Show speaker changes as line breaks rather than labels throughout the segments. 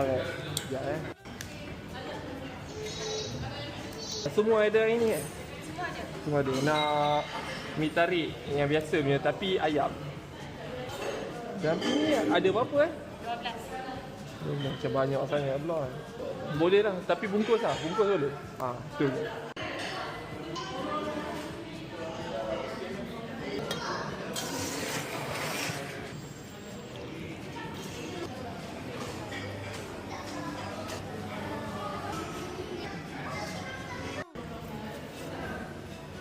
Alright. Sekejap Semua ada hari ni kan?
Semua ada.
Semua ada. Nak mi tarik yang biasa punya tapi ayam. Dan ni ada berapa
12.
Macam banyak sangat pula. Boleh lah, tapi bungkus lah. Bungkus boleh. Betul.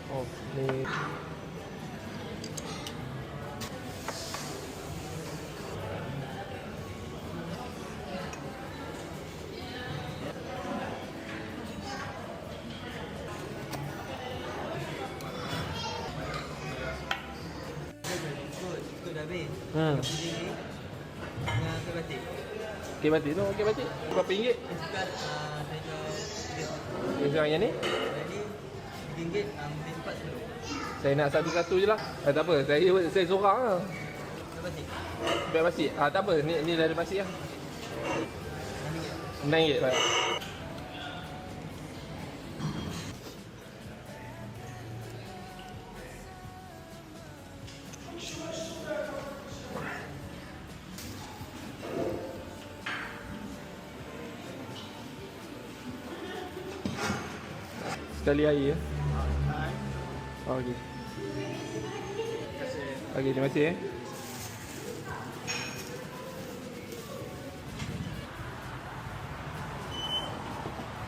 Oh, ni
Ikut dah habis.
Hmm.
Puding ni dengan kuih batik.
okey batik tu, okey batik. Berapa ringgit?
Sekat saya jual
Yang yang ni?
yang ni RM3, ambil 4 sebelum.
Saya nak satu-satu je lah. Tak apa, saya seorang lah.
Kuih batik.
Baik masih. Tak apa, ni dah ada masih lah. RM6 baik. Sekali air ya. Okey. Okey, terima kasih